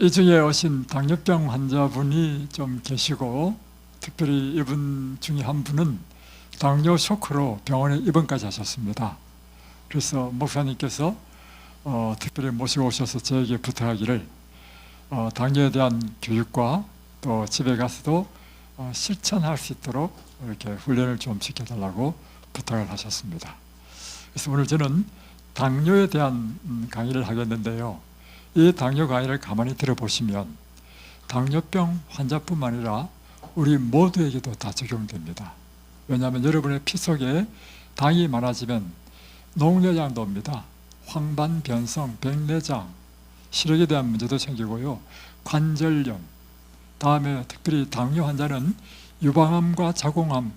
이 중에 오신 당뇨병 환자분이 좀 계시고, 특별히 이분 중에 한 분은 당뇨 쇼크로 병원에 입원까지 하셨습니다. 그래서 목사님께서 특별히 모시고 오셔서 저에게 부탁하기를 당뇨에 대한 교육과 또 집에 가서도 실천할 수 있도록 이렇게 훈련을 좀 시켜달라고 부탁을 하셨습니다. 그래서 오늘 저는 당뇨에 대한 강의를 하겠는데요. 이 당뇨 강의를 가만히 들어보시면 당뇨병 환자뿐만 아니라 우리 모두에게도 다 적용됩니다. 왜냐하면 여러분의 피 속에 당이 많아지면 녹내장도 옵니다. 황반변성, 백내장, 시력에 대한 문제도 생기고요. 관절염, 다음에 특별히 당뇨 환자는 유방암과 자궁암에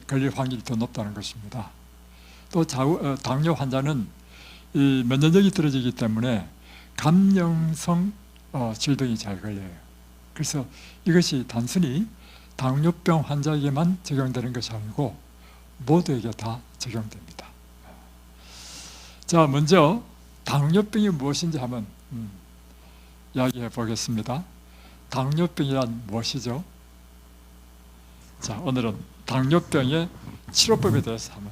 걸릴 확률이 더 높다는 것입니다. 또 당뇨 환자는 이 면역력이 떨어지기 때문에 감염성 질병이 잘 걸려요. 그래서 이것이 단순히 당뇨병 환자에게만 적용되는 것이 아니고 모두에게 다 적용됩니다. 자, 먼저 당뇨병이 무엇인지 한번 이야기해 보겠습니다. 당뇨병이란 무엇이죠? 자, 오늘은 당뇨병의 치료법에 대해서 한번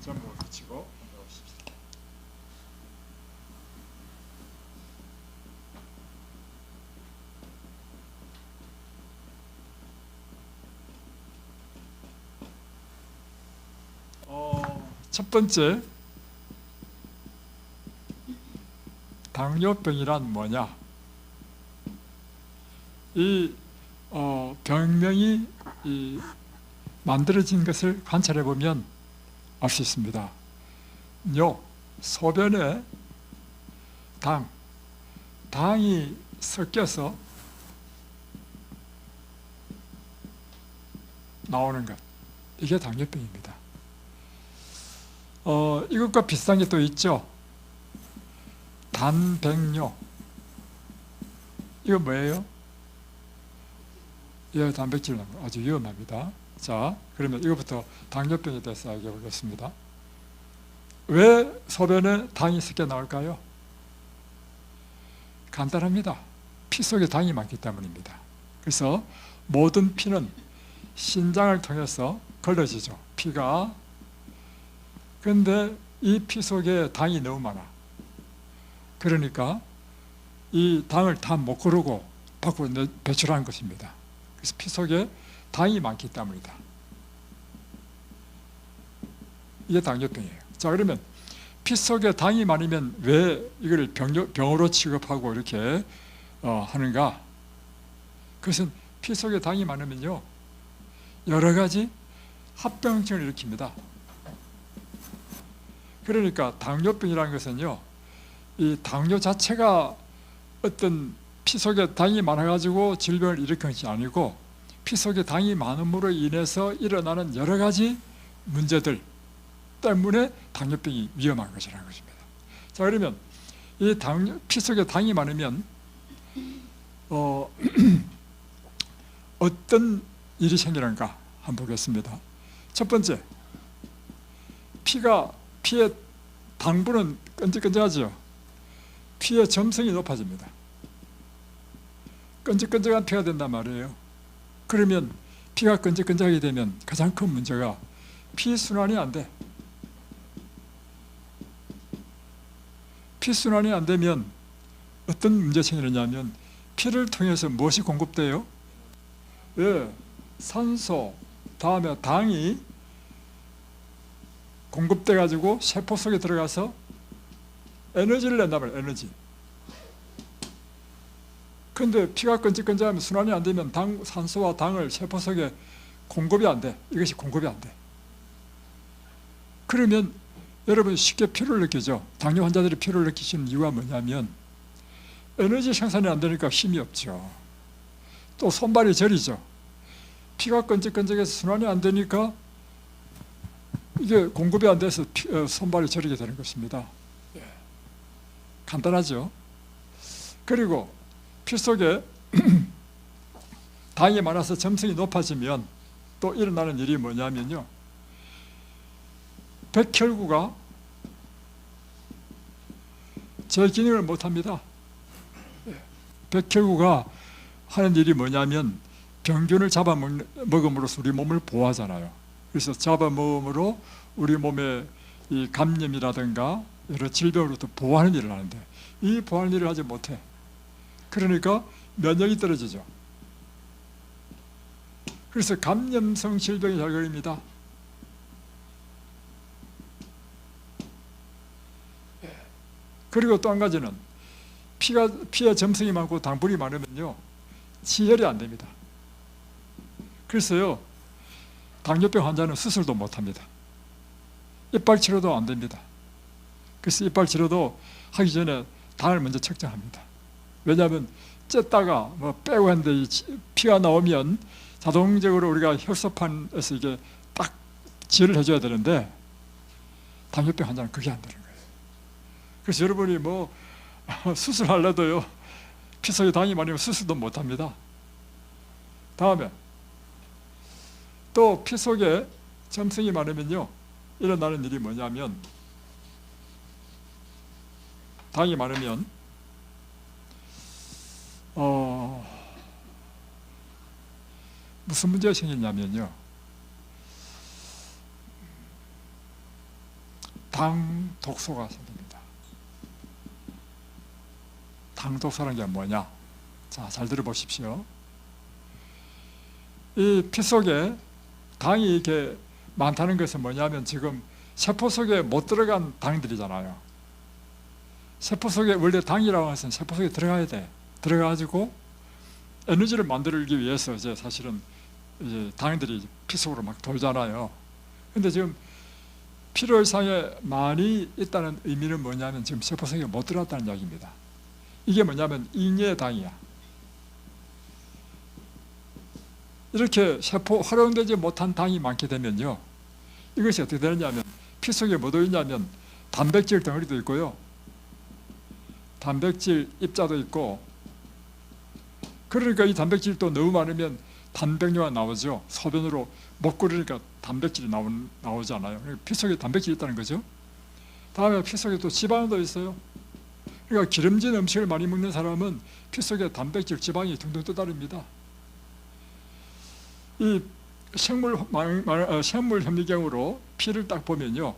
점을 붙이고 배워봅시다. 첫 번째, 당뇨병이란 뭐냐? 이 병명이 만들어진 것을 관찰해 보면 알 수 있습니다. 뇨, 소변에 당이 섞여서 나오는 것, 이게 당뇨병입니다. 이것과 비슷한 게 또 있죠. 단백뇨. 이거 뭐예요? 예, 단백질 아주 위험합니다. 자, 그러면 이것부터 당뇨병에 대해서 알아보겠습니다 왜 소변에 당이 섞여 나올까요? 간단합니다. 피 속에 당이 많기 때문입니다. 그래서 모든 피는 신장을 통해서 걸러지죠. 피가. 그런데 이 피 속에 당이 너무 많아. 그러니까 이 당을 다 못 거르고 밖으로 배출하는 것입니다. 그래서 피 속에 당이 많기 때문이다. 이게 당뇨병이에요. 자, 그러면 피 속에 당이 많으면 왜 이걸 병으로 취급하고 이렇게 하는가? 그것은 피 속에 당이 많으면요, 여러 가지 합병증을 일으킵니다. 그러니까 당뇨병이라는 것은요, 이 당뇨 자체가 어떤 피 속에 당이 많아가지고 질병을 일으키는 것이 아니고 피 속에 당이 많음으로 인해서 일어나는 여러 가지 문제들 때문에 당뇨병이 위험한 것이라는 것입니다. 자, 그러면 이 피 속에 당이 많으면 어떤 일이 생기는가 한번 보겠습니다. 첫 번째, 피의 당분은 끈적끈적하죠. 피의 점성이 높아집니다. 끈적끈적한 피가 된단 말이에요. 그러면 피가 끈적끈적하게 되면 가장 큰 문제가 피순환이 안 돼. 피순환이 안 되면 어떤 문제가 생기느냐면 피를 통해서 무엇이 공급돼요? 예, 산소, 다음에 당이 공급돼 가지고 세포 속에 들어가서 에너지를 낸단 말이에요. 에너지. 그런데 피가 끈적끈적하면 순환이 안 되면 산소와 당을 세포 속에 공급이 안 돼. 이것이 공급이 안 돼. 그러면 여러분 쉽게 피로를 느끼죠. 당뇨 환자들이 피로를 느끼시는 이유가 뭐냐면 에너지 생산이 안 되니까 힘이 없죠. 또 손발이 저리죠. 피가 끈적끈적해서 순환이 안 되니까 이게 공급이 안 돼서 손발이 저리게 되는 것입니다. 예. 간단하죠. 그리고 피 속에 당이 많아서 점성이 높아지면 또 일어나는 일이 뭐냐면요, 백혈구가 제 기능을 못합니다. 백혈구가 하는 일이 뭐냐면 병균을 잡아먹음으로써 우리 몸을 보호하잖아요. 그래서 잡아먹음으로 우리 몸의 이 감염이라든가 여러 질병으로부터 보호하는 일을 하는데, 이 보호하는 일을 하지 못해. 그러니까 면역이 떨어지죠. 그래서 감염성 질병이 잘 걸립니다. 그리고 또 한 가지는 피에 점성이 많고 당불이 많으면요, 치혈이 안 됩니다. 그래서요, 당뇨병 환자는 수술도 못 합니다. 이빨 치료도 안 됩니다. 그래서 이빨 치료도 하기 전에 당을 먼저 측정합니다. 왜냐하면 쬐다가 뭐 빼고 했는데 피가 나오면 자동적으로 우리가 혈소판에서 이게 딱 지혈을 해줘야 되는데, 당뇨병 환자는 그게 안 되는 거예요. 그래서 여러분이 뭐 수술하려도요, 피 속에 당이 많으면 수술도 못 합니다. 다음에 또 피 속에 점성이 많으면요, 일어나는 일이 뭐냐면, 당이 많으면 무슨 문제가 생기냐면요, 당 독소가 생깁니다. 당 독소라는 게 뭐냐? 자, 잘 들어보십시오. 이 피 속에 당이 이렇게 많다는 것은 뭐냐면, 지금 세포 속에 못 들어간 당들이잖아요. 세포 속에 원래 당이라고 해서 세포 속에 들어가야 돼. 들어가가지고 에너지를 만들기 위해서 이제 사실은 이제 당들이 피 속으로 막 돌잖아요. 근데 지금 필요이상에 많이 있다는 의미는 뭐냐면, 지금 세포 속에 못 들어갔다는 이야기입니다. 이게 뭐냐면 잉여의 당이야. 이렇게 세포 활용되지 못한 당이 많게 되면요, 이것이 어떻게 되느냐면, 피 속에 뭐 들어있냐면 단백질 덩어리도 있고요, 단백질 입자도 있고, 그러니까 이 단백질도 너무 많으면 단백뇨가 나오죠. 소변으로 못 고르니까 단백질이 나오잖아요. 그러니까 피 속에 단백질이 있다는 거죠. 다음에 피 속에 또 지방도 있어요. 그러니까 기름진 음식을 많이 먹는 사람은 피 속에 단백질, 지방이 둥둥 떠다닙니다. 이 생물 현미경으로 피를 딱 보면요,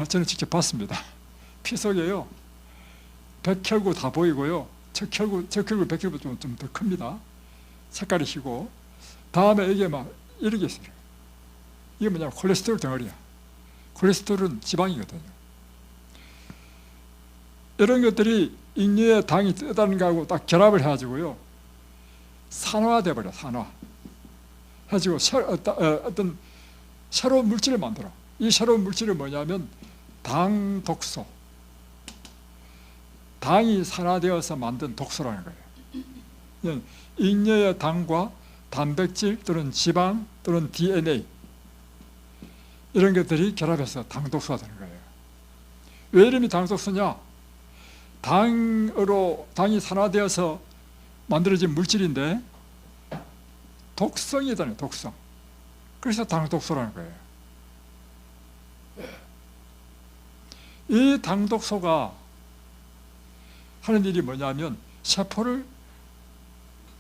저는 직접 봤습니다. 피 속에요, 백혈구 다 보이고요, 적혈구, 백혈구 좀 더 큽니다. 색깔이 희고, 다음에 이게 막 이렇게 있어요. 이게 뭐냐면 콜레스테롤 덩어리야. 콜레스테롤은 지방이거든요. 이런 것들이 잉여의 당이 뜨다는 거하고 딱 결합을 해가지고요, 산화돼 버려. 산화 해가지고 어떤 새로운 물질을 만들어. 이 새로운 물질이 뭐냐면 당 독소, 당이 산화되어서 만든 독소라는 거예요. 잉여의 당과 단백질 또는 지방 또는 DNA, 이런 것들이 결합해서 당독소가 되는 거예요. 왜 이름이 당독소냐? 당이 산화되어서 만들어진 물질인데 독성이 있다는, 독성. 그래서 당독소라는 거예요. 이 당독소가 하는 일이 뭐냐면 세포를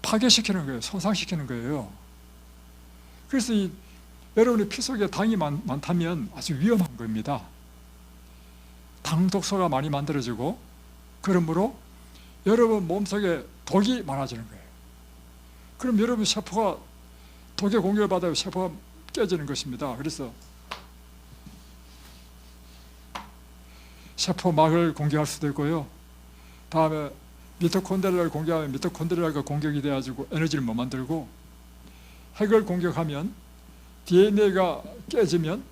파괴시키는 거예요. 손상시키는 거예요. 그래서 여러분의 피 속에 당이 많다면 아주 위험한 겁니다. 당독소가 많이 만들어지고, 그러므로 여러분 몸속에 독이 많아지는 거예요. 그럼 여러분 세포가 독의 공격을 받아요. 세포가 깨지는 것입니다. 그래서 세포막을 공격할 수도 있고요, 다음에 미토콘드리아를 공격하면 미토콘드리아가 공격이 돼가지고 에너지를 못 만들고, 핵을 공격하면 DNA가 깨지면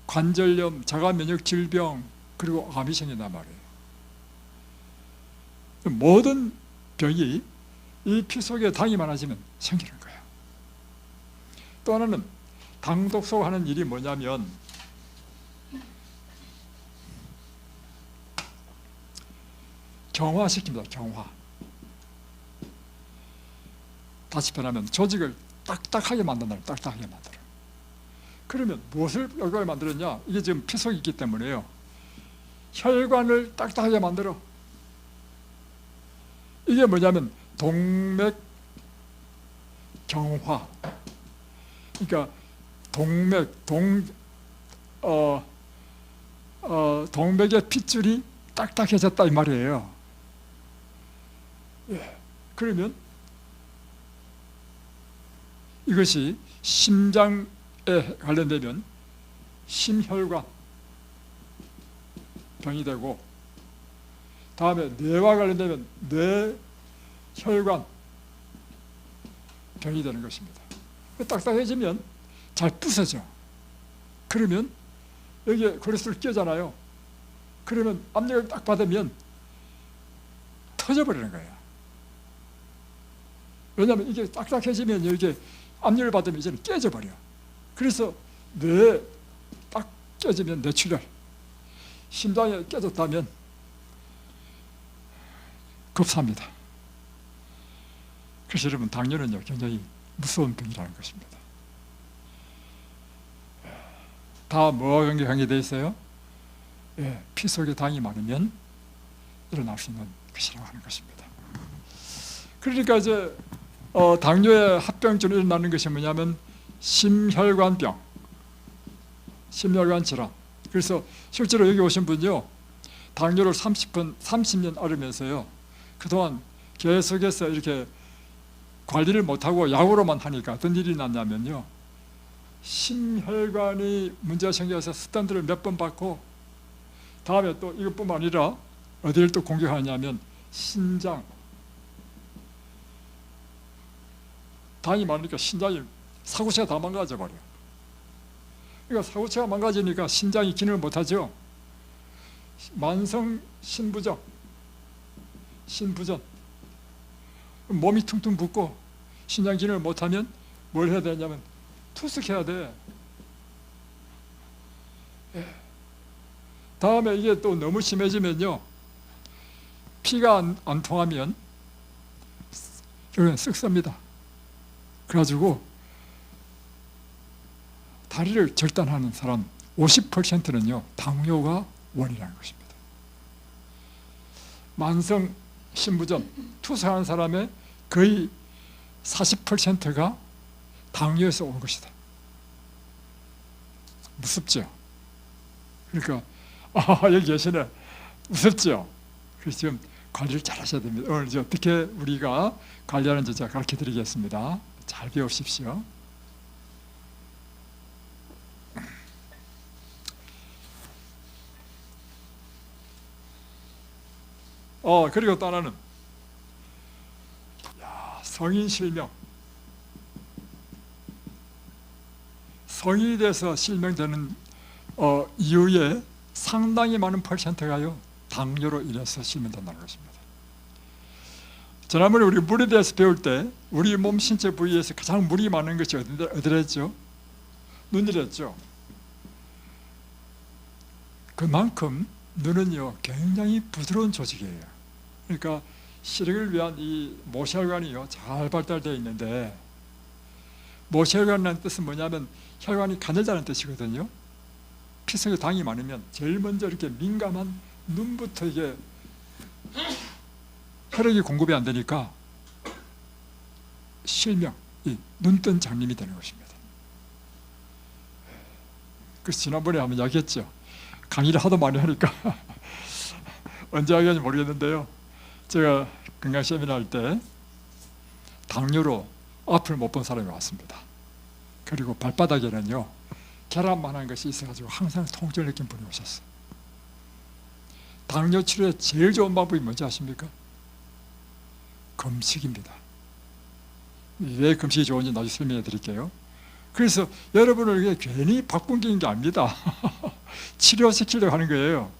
관절염, 자가면역 질병, 그리고 암이 생긴단 말이에요. 모든 병이 이 피 속에 당이 많아지면 생기는 거예요. 또 하나는 당독소가 하는 일이 뭐냐면, 경화시킵니다. 경화. 다시 표현하면 조직을 딱딱하게 만든다. 딱딱하게 만들어. 그러면 무엇을 딱딱하게 만들었냐? 이게 지금 피 속에 있기 때문에요. 혈관을 딱딱하게 만들어. 이게 뭐냐면 동맥경화. 그러니까 동맥의 핏줄이 딱딱해졌다 이 말이에요. 예. 그러면 이것이 심장에 관련되면 심혈관 병이 되고, 다음에 뇌와 관련되면 뇌혈관 병이 되는 것입니다. 딱딱해지면 잘 부서져. 그러면 여기에 콜레스테롤 끼잖아요. 그러면 압력을 딱 받으면 터져버리는 거예요. 왜냐하면 이게 딱딱해지면 이게 압력을 받으면 이제는 깨져버려. 그래서 뇌에 딱 깨지면 뇌출혈, 심장에 깨졌다면 급사합니다. 그래서 여러분, 당뇨는요 굉장히 무서운 병이라는 것입니다. 다 뭐와 관계되어 있어요? 예, 피 속에 당이 많으면 일어날 수 있는 것이라고 하는 것입니다. 그러니까 이제 당뇨의 합병증으로 일어나는 것이 뭐냐면 심혈관병, 심혈관 질환. 그래서 실제로 여기 오신 분요, 당뇨를 30년 앓으면서요, 그동안 계속해서 이렇게 관리를 못하고 약으로만 하니까 어떤 일이 났냐면요, 심혈관이 문제가 생겨서 스탠드를 몇 번 받고, 다음에 또 이것뿐만 아니라 어디를 또 공격하냐면 신장. 당이 많으니까 신장이, 사구체가 다 망가져 버려. 그러니까 사구체가 망가지니까 신장이 기능을 못하죠. 만성 신부전, 몸이 퉁퉁 붓고 신장 기능을 못하면 뭘 해야 되냐면 투숙해야 돼. 예. 다음에 이게 또 너무 심해지면요, 피가 안 통하면 결국엔 쓱습니다. 그래가지고 다리를 절단하는 사람 50%는요 당뇨가 원인이라는 것입니다. 만성 신부전, 투석하는 사람의 거의 40%가 당뇨에서 온 것이다. 무섭죠? 그러니까 여기 계시네. 무섭죠? 그래서 지금 관리를 잘 하셔야 됩니다. 오늘 이제 어떻게 우리가 관리하는지 제가 가르쳐 드리겠습니다. 잘 배우십시오. 그리고 또 하나는 성인 실명. 성인이 돼서 실명되는 이후에 상당히 많은 퍼센트가요 당뇨로 인해서 실명된다는 것입니다. 지난번에 우리 물에 대해서 배울 때 우리 몸 신체 부위에서 가장 물이 많은 것이 어디랬죠? 눈이랬죠. 그만큼 눈은요 굉장히 부드러운 조직이에요. 그러니까 시력을 위한 이 모세혈관이요 잘 발달되어 있는데, 모세혈관이라는 뜻은 뭐냐면 혈관이 가늘다는 뜻이거든요. 피 속에 당이 많으면 제일 먼저 이렇게 민감한 눈부터 이게 혈액이 공급이 안 되니까 실명, 눈뜬 장님이 되는 것입니다. 그래서 지난번에 한번 이야기했죠. 강의를 하도 많이 하니까 언제 하겠는지 모르겠는데요, 제가 건강 세미나 할 때 당뇨로 앞을 못 본 사람이 왔습니다. 그리고 발바닥에는요 계란만한 것이 있어가지고 항상 통증을 느낀 분이 오셨어요. 당뇨 치료에 제일 좋은 방법이 뭔지 아십니까? 금식입니다. 왜 금식이 좋은지 나중에 설명해 드릴게요. 그래서 여러분을 괜히 바꾼 게 아닙니다. 치료시키려고 하는 거예요.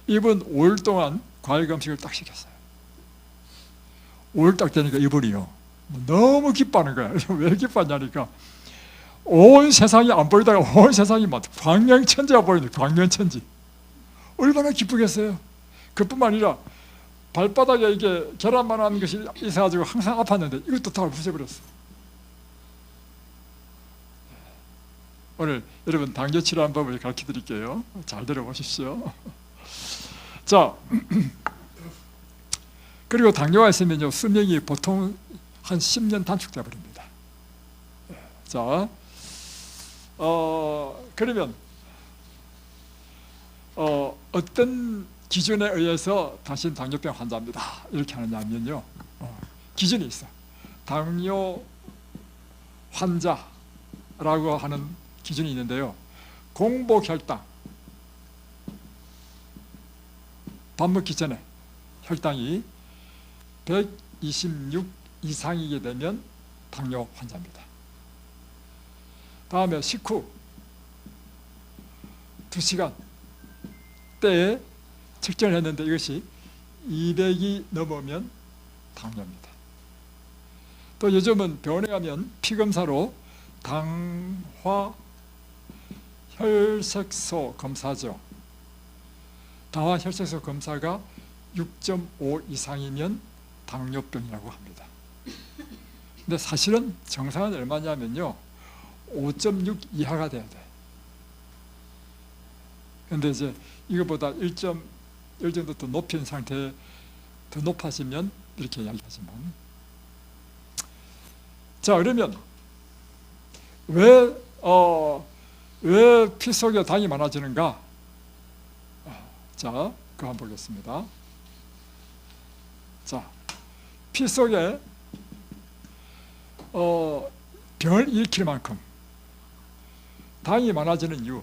이분 5일 동안 과일 금식을 딱 시켰어요. 5일 딱 되니까 이분이요 너무 기뻐하는 거야. 왜 기뻐하냐니까 온 세상이 안 보이다가 온 세상이 막 광명천지가 보이는, 광명천지. 얼마나 기쁘겠어요. 그뿐만 아니라 발바닥에 이게 계란만한 것이 있어가지고 항상 아팠는데 이것도 다 부숴버렸어. 오늘 여러분 당뇨 치료하는 법을 가르쳐 드릴게요. 잘 들어보십시오. 자, 그리고 당뇨가 있으면요, 수명이 보통 한 10년 단축돼 버립니다. 자, 그러면 어떤 기준에 의해서 당신 당뇨병 환자입니다 이렇게 하느냐면요, 기준이 있어. 당뇨 환자라고 하는 기준이 있는데요, 공복혈당, 밥 먹기 전에 혈당이 126 이상이게 되면 당뇨 환자입니다. 다음에 식후 2시간 때에 측정을 했는데 이것이 200이 넘으면 당뇨입니다. 또 요즘은 병원에 가면 피검사로 당화 혈색소 검사죠. 당화 혈색소 검사가 6.5 이상이면 당뇨병이라고 합니다. 근데 사실은 정상은 얼마냐면요, 5.6 이하가 돼야 돼. 근데 이제 이거보다 1 정도 더 높인 상태에 더 높아지면 이렇게 이야기하지만, 자, 그러면 왜 피 속에 당이 많아지는가? 자, 그거 한번 보겠습니다. 자, 피 속에 병을 일으킬 만큼 당이 많아지는 이유,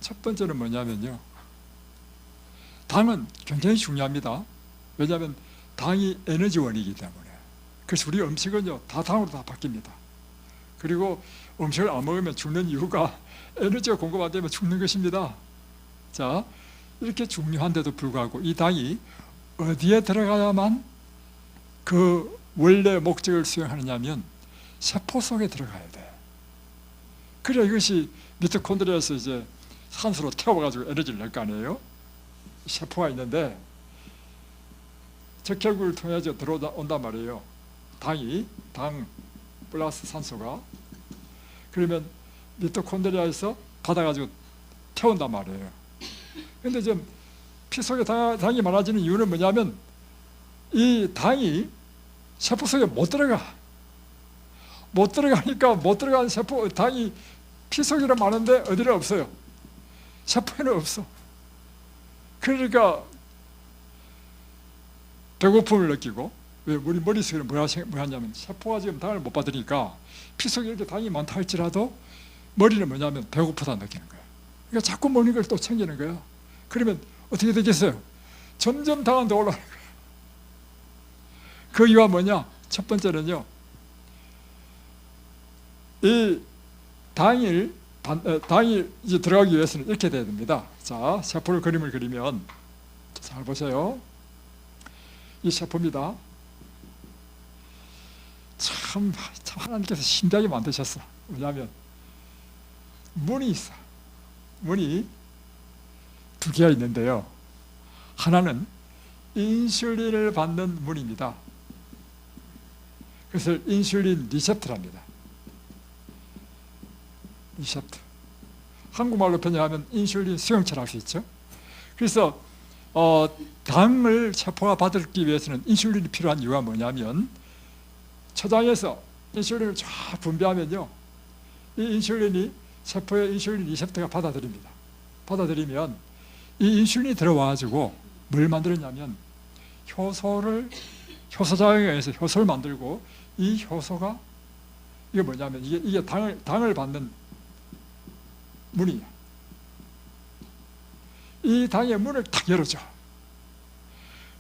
첫 번째는 뭐냐면요, 당은 굉장히 중요합니다. 왜냐하면 당이 에너지원이기 때문에. 그래서 우리 음식은요, 다 당으로 다 바뀝니다. 그리고 음식을 안 먹으면 죽는 이유가 에너지가 공급 안 되면 죽는 것입니다. 자, 이렇게 중요한데도 불구하고 이 당이 어디에 들어가야만 그 원래 목적을 수행하느냐면 세포 속에 들어가야 돼. 그래야 이것이 미토콘드리아에서 이제 산소로 태워가지고 에너지를 낼 거 아니에요. 세포가 있는데 적혈구를 통해서 들어온단 말이에요. 당 플러스 산소가. 그러면 미토콘드리아에서 받아가지고 태운단 말이에요. 근데 지금 피 속에 당이 많아지는 이유는 뭐냐면 이 당이 세포 속에 못 들어가니까 못 들어가는 세포, 당이 피 속에는 많은데 어디는 없어요. 세포에는 없어. 그러니까 배고픔을 느끼고, 왜 우리 머릿속에는 뭐 하냐면 세포가 지금 당을 못 받으니까 피 속에 이렇게 당이 많다 할지라도 머리는 뭐냐면 배고프다 느끼는 거야. 그러니까 자꾸 먹는 걸 또 챙기는 거야. 그러면 어떻게 되겠어요? 점점 당은 더 올라가는 거야. 그 이유가 뭐냐? 첫 번째는요, 이 당이 이제 들어가기 위해서는 이렇게 돼야 됩니다. 자, 세포를 그림을 그리면 잘 보세요. 이 세포입니다. 참 하나님께서 신비하게 만드셨어. 왜냐하면 문이 있어. 문이 두 개가 있는데요, 하나는 인슐린을 받는 문입니다. 그래서 인슐린 리셉터랍니다. 리셉터. 한국말로 번역하면 인슐린 수용체를 할 수 있죠. 그래서 당을 세포가 받기 위해서는 인슐린이 필요한 이유가 뭐냐면, 췌장에서 인슐린을 쫙 분비하면요, 이 인슐린이 세포의 인슐린 리셉터가 받아들입니다. 받아들이면 이 인슐린이 들어와가지고 뭘 만들었냐면 효소작용에 의해서 효소를 만들고, 이 효소가 이게 뭐냐면 이게 당을 받는 문이에요. 이 당의 문을 탁 열어줘.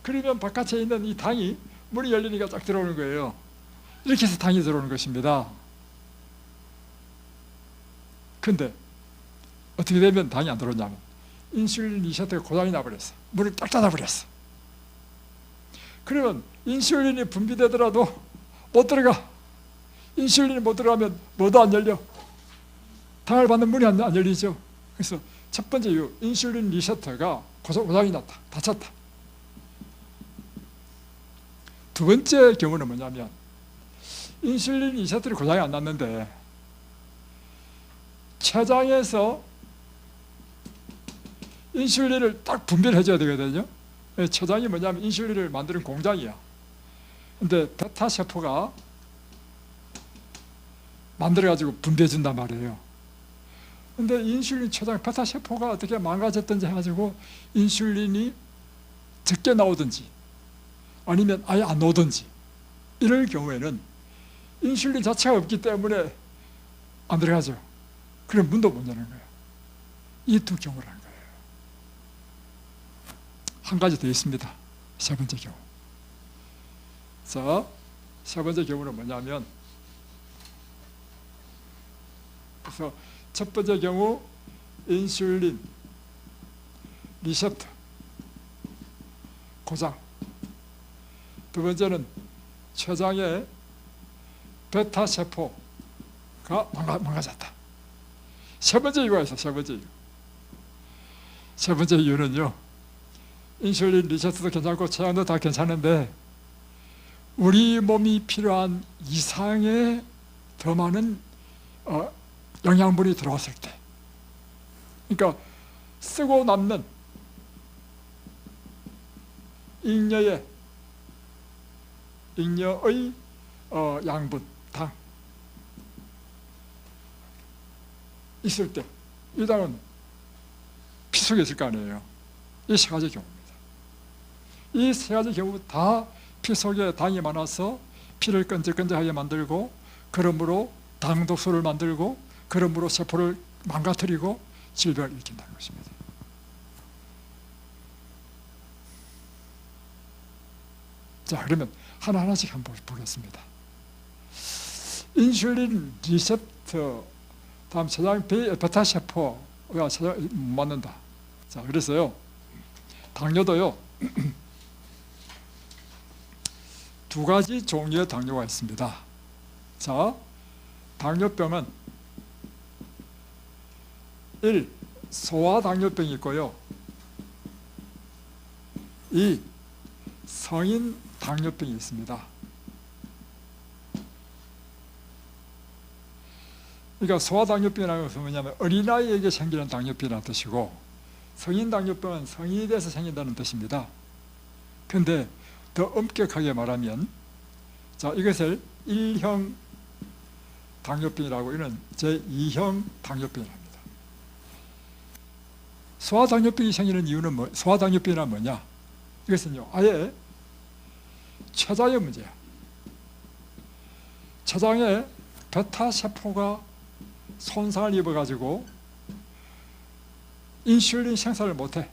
그러면 바깥에 있는 이 당이 문이 열리니까 쫙 들어오는 거예요. 이렇게 해서 당이 들어오는 것입니다. 근데 어떻게 되면 당이 안 들어오냐면 인슐린 리셉터가 고장이 나버렸어. 문을 딱 닫아버렸어. 그러면 인슐린이 분비되더라도 못 들어가. 인슐린이 못 들어가면 뭐도 안 열려. 당을 받는 문이 안 열리죠. 그래서 첫 번째 이유, 인슐린 리셉터가 고장이 났다. 다쳤다. 두 번째 경우는 뭐냐면, 인슐린 리셉터이 고장이 안 났는데 췌장에서 인슐린을 딱 분비를 해줘야 되거든요. 췌장이 뭐냐면 인슐린을 만드는 공장이야. 근데 베타 세포가 만들어가지고 분비해준단 말이에요. 근데 인슐린 췌장 베타 세포가 어떻게 망가졌든지 해가지고 인슐린이 적게 나오든지 아니면 아예 안 나오든지 이럴 경우에는 인슐린 자체가 없기 때문에 안 들어가죠. 그럼 문도 못 여는 거예요. 이 두 경우라는 거예요. 한 가지 더 있습니다. 세 번째 경우. 자, 세 번째 경우는 뭐냐면, 그래서 첫 번째 경우 인슐린 리셉터 고장, 두 번째는 췌장의 베타 세포가 망가졌다. 세 번째 이유가 있어. 세 번째 이유. 세 번째 이유는요, 인슐린 리셉터도 괜찮고 췌장도 다 괜찮은데 우리 몸이 필요한 이상의 더 많은 영양분이 들어왔을 때, 그러니까 쓰고 남는 잉여의 양분, 당 있을 때 이 당은 피 속에 있을 거 아니에요. 이 세 가지 경우입니다. 이 세 가지 경우 다 피 속에 당이 많아서 피를 끈적끈적하게 만들고, 그러므로 당독소를 만들고, 그러므로 세포를 망가뜨리고 질병을 일으킨다는 것입니다. 자, 그러면 하나하나씩 한번 보겠습니다. 인슐린 리셉터, 다음 췌장 베타 세포가 못 맞는다. 자, 그래서요, 당뇨도요, 두 가지 종류의 당뇨가 있습니다. 자, 당뇨병은 1. 소아당뇨병이 있고요, 2. 성인 당뇨병이 있습니다. 그러니까 소아당뇨병이라는 것은 뭐냐면 어린아이에게 생기는 당뇨병이라는 뜻이고, 성인 당뇨병은 성인이 돼서 생긴다는 뜻입니다. 그런데 더 엄격하게 말하면, 자, 이것을 1형 당뇨병이라고, 이는 제2형 당뇨병이랍니다. 소아당뇨병이 생기는 이유는 소아당뇨병이란 뭐냐? 이것은요, 아예 췌장의 문제야. 췌장에 베타 세포가 손상을 입어가지고 인슐린 생산을 못해.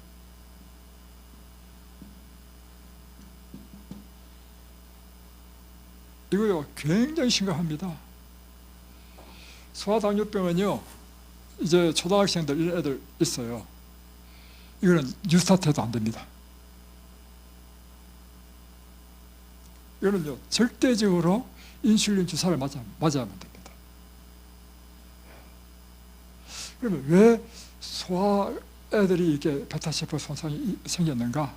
이거요, 굉장히 심각합니다. 소아당뇨병은요, 이제 초등학생들 이런 애들 있어요. 이거는 뉴스타트해도 안 됩니다. 이거는요, 절대적으로 인슐린 주사를 맞아야만 됩니다. 그러면 왜 소아 애들이 이렇게 베타세포 손상이 생겼는가?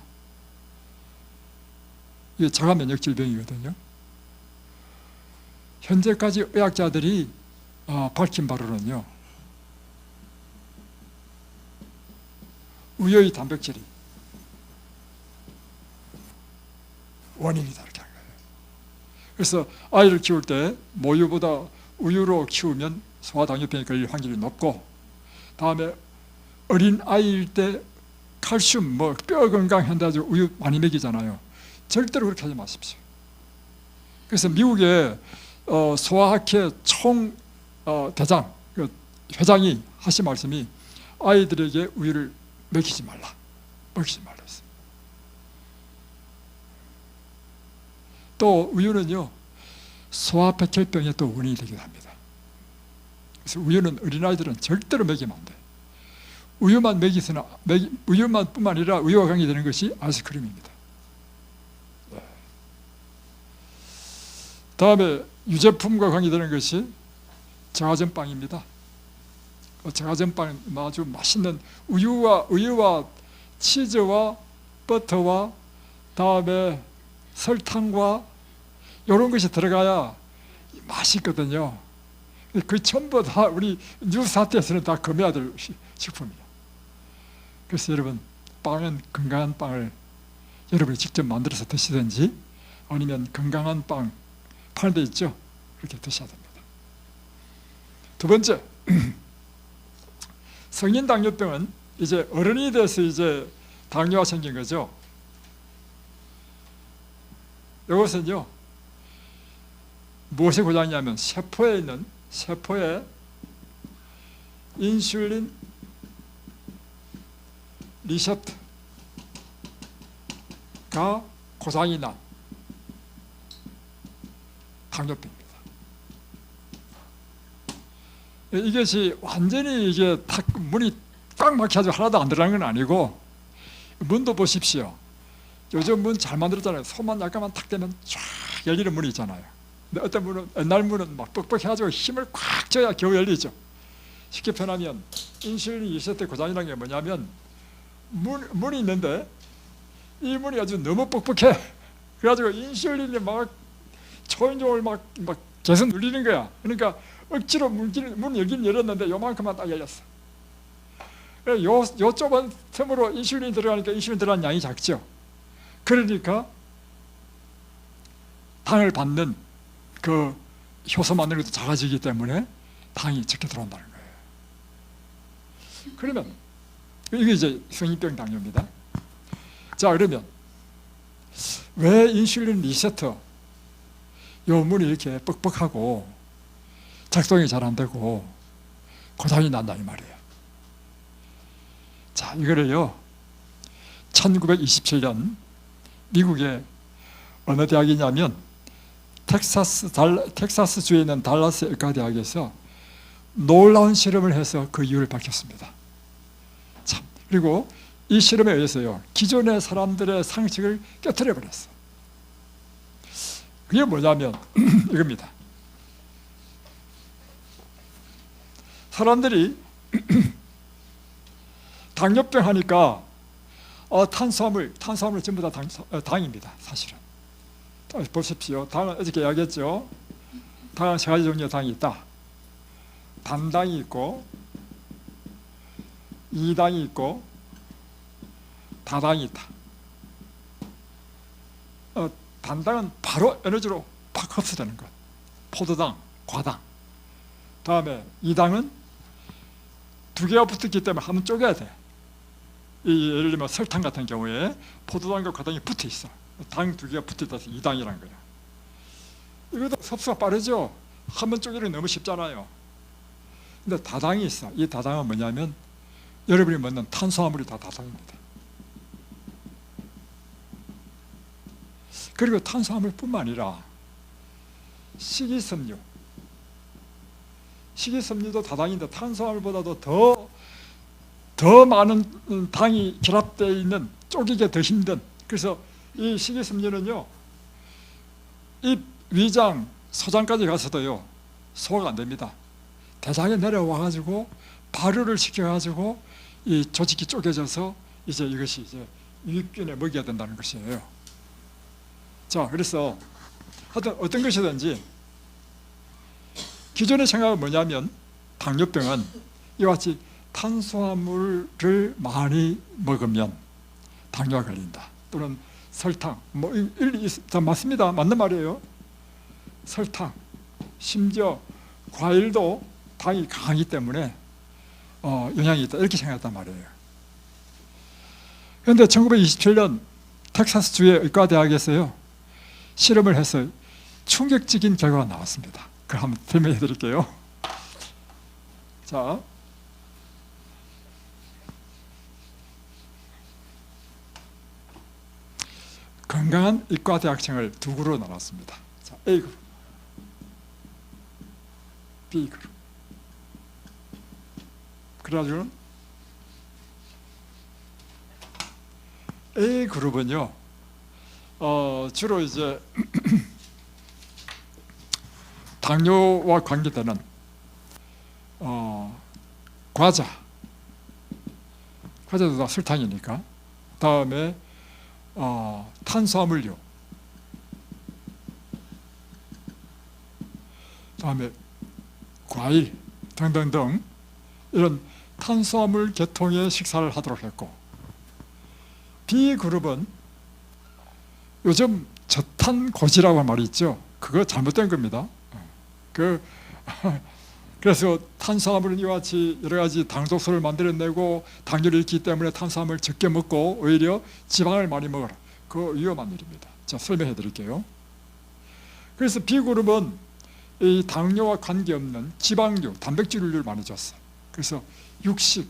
이게 자가 면역 질병이거든요. 현재까지 의학자들이 밝힌 바로는요, 우유의 단백질이 원인이다, 이렇게 한 거예요. 그래서 아이를 키울 때 모유보다 우유로 키우면 소아당뇨병에 걸릴 확률이 높고, 다음에 어린 아이일 때 칼슘, 뼈 건강 한다고 우유 많이 먹이잖아요. 절대로 그렇게 하지 마십시오. 그래서 미국의 소아학회 총 대장, 회장이 하신 말씀이 아이들에게 우유를 먹이지 말라 했어요. 또 우유는요, 소아백혈병의 또 원인이 되기도 합니다. 그래서 우유는 어린아이들은 절대로 먹이면 안 돼. 우유만 뿐만 아니라 우유와 관계되는 것이 아이스크림입니다. 다음에 유제품과 관계되는 것이 저하전빵입니다. 저하전빵은 아주 맛있는 우유와 치즈와 버터와 다음에 설탕과 이런 것이 들어가야 맛있거든요. 그 전부 다 우리 뉴스타트에서는 다 금해야 될 식품이에요. 그래서 여러분, 빵은 건강한 빵을 여러분이 직접 만들어서 드시든지 아니면 건강한 빵 파는 데 있죠? 그렇게 드셔야 됩니다. 두 번째, 성인 당뇨병은 이제 어른이 돼서 이제 당뇨가 생긴 거죠. 이것은요, 무엇이 고장이냐면 세포에 있는 인슐린 리셉터가 고장이 난 당뇨병입니다. 이것이 완전히 이게 탁 문이 꽉 막혀가지고 하나도 안 들어가는 건 아니고, 문도 보십시오. 요즘 문 잘 만들었잖아요. 손만 약간만 탁 대면 쫙 열리는 문이 있잖아요. 근데 어떤 문은, 옛날 문은 막 뻑뻑해가지고 힘을 꽉 줘야 겨우 열리죠. 쉽게 표현하면 인슐린 리셉터 고장이라는 게 뭐냐면, 문이 있는데 이 문이 아주 너무 뻑뻑해. 그래가지고 인슐린이 막 초인종을 막 계속 눌리는 거야. 그러니까 억지로 문 열긴 열었는데 요만큼만 딱 열렸어. 요 좁은 틈으로 인슐린이 들어가니까 인슐린 들어간 양이 작죠. 그러니까 당을 받는 그 효소 만드는 것도 작아지기 때문에 당이 적게 들어온다는 거예요. 그러면 이게 이제 성인병 당뇨입니다. 자, 그러면 왜 인슐린 리셉터 요 문이 이렇게 뻑뻑하고 작동이 잘 안 되고 고장이 난다 이 말이에요. 자, 이거를요 1927년 미국의 어느 대학이냐면 텍사스주에 있는 달라스 의과대학에서 놀라운 실험을 해서 그 이유를 밝혔습니다. 참, 그리고 이 실험에 의해서요 기존의 사람들의 상식을 깨트려 버렸어. 그게 뭐냐면 이겁니다. 사람들이 당뇨병 하니까 탄수화물 전부 다 당입니다. 사실은 보십시오. 당은 어저께 이야기했죠. 당은 세 가지 종류의 당이 있다. 단당이 있고 이당이 있고 다당이 있다. 단당은 바로 에너지로 팍 흡수되는 것. 포도당, 과당. 다음에 이당은 두 개가 붙었기 때문에 한번 쪼개야 돼. 예를 들면 설탕 같은 경우에 포도당과 과당이 붙어 있어. 당 두 개가 붙어 있어서 이당이라는 거야. 이것도 흡수가 빠르죠. 한번 쪼개기 너무 쉽잖아요. 근데 다당이 있어. 이 다당은 뭐냐면 여러분이 먹는 탄수화물이 다 다당입니다. 그리고 탄수화물뿐만 아니라 식이섬유도 다당인데 탄수화물보다도 더 많은 당이 결합되어 있는, 쪼개기 더 힘든. 그래서 이 식이섬유는요 입, 위장, 소장까지 가서도요 소화가 안 됩니다. 대장에 내려와가지고 발효를 시켜가지고 이 조직이 쪼개져서 이제 이것이 이제 유익균에 먹여야 된다는 것이에요. 자, 그래서 하여튼 어떤 것이든지 기존의 생각은 뭐냐면 당뇨병은 이와 같이 탄수화물을 많이 먹으면 당뇨가 걸린다. 또는 설탕, 다 맞습니다. 맞는 말이에요. 설탕, 심지어 과일도 당이 강하기 때문에 영향이 있다. 이렇게 생각했단 말이에요. 그런데 1927년 텍사스주의 의과대학에서요 실험을 해서 충격적인 결과가 나왔습니다. 그걸 한번 설명해 드릴게요. 자, 건강한 의과대학생을 두 그룹으로 나눴습니다. 자, A그룹, B그룹. 그래가지고 A그룹은요 주로 이제 당뇨와 관계되는 과자도 다 설탕이니까, 다음에 탄수화물류, 다음에 과일 등등등 이런 탄수화물 계통의 식사를 하도록 했고, B그룹은 요즘 저탄고지라고 한 말이 있죠. 그거 잘못된 겁니다. 그래서 탄수화물은 이와 같이 여러 가지 당독소를 만들어내고 당뇨를 있기 때문에 탄수화물을 적게 먹고 오히려 지방을 많이 먹어라. 그거 위험한 일입니다. 자, 설명해 드릴게요. 그래서 B그룹은 이 당뇨와 관계없는 지방류, 단백질류를 많이 줬어요. 그래서 육식,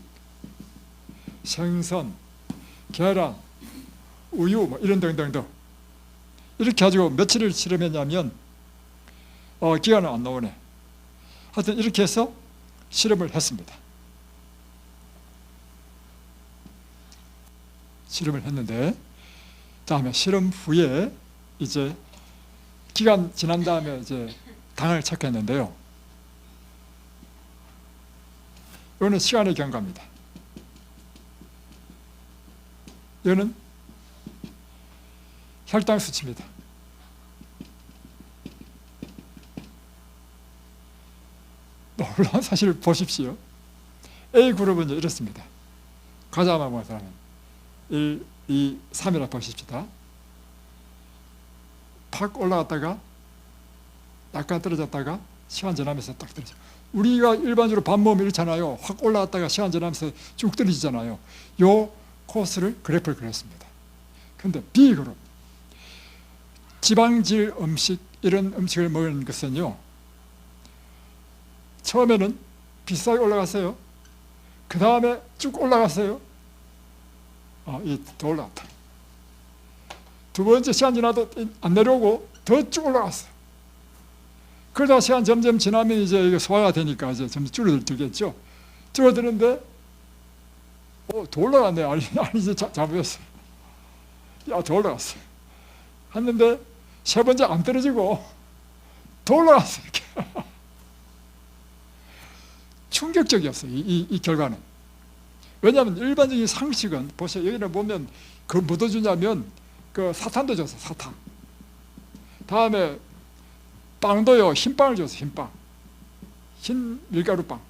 생선, 계란, 우유 뭐 이런 등등등 이렇게 가지고 며칠을 실험했냐면 기간은 안 나오네. 하여튼 이렇게 해서 실험을 했습니다. 실험을 했는데 다음에 실험 후에 이제 기간 지난 다음에 이제 당을 체크했는데요. 이거는 시간의 경과입니다. 이거는 혈당 수치입니다. 놀라운 사실을 보십시오. A그룹은 이렇습니다. 과자만 먹은 사람은 1, 2, 3이라 보십시다. 팍 올라갔다가 약간 떨어졌다가 시간 지나면서 딱 떨어져. 우리가 일반적으로 밥 먹으면 이렇잖아요. 확 올라갔다가 시간 지나면서 쭉 떨어지잖아요. 요 코스를 그래프를 그렸습니다. 그런데 B그룹, 지방질 음식, 이런 음식을 먹는 것은요, 처음에는 비싸게 올라갔어요. 그 다음에 쭉 올라갔어요. 더 올라갔다. 두 번째 시간 지나도 안 내려오고 더 쭉 올라갔어요. 그러다 시간 점점 지나면 이제 이게 소화가 되니까 이제 점점 줄어들겠죠. 줄어드는데, 더 올라갔네. 아니 이제 잡으셨어요. 더 올라갔어요. 했는데, 세 번째 안 떨어지고, 더 올라갔어요. 이렇게. 충격적이었어요. 이 결과는. 왜냐하면 일반적인 상식은, 보세요. 여기를 보면, 그 묻어주냐면, 그 사탕도 줬어, 사탕. 다음에, 빵도요, 흰빵을 줬어, 흰빵. 흰 밀가루빵.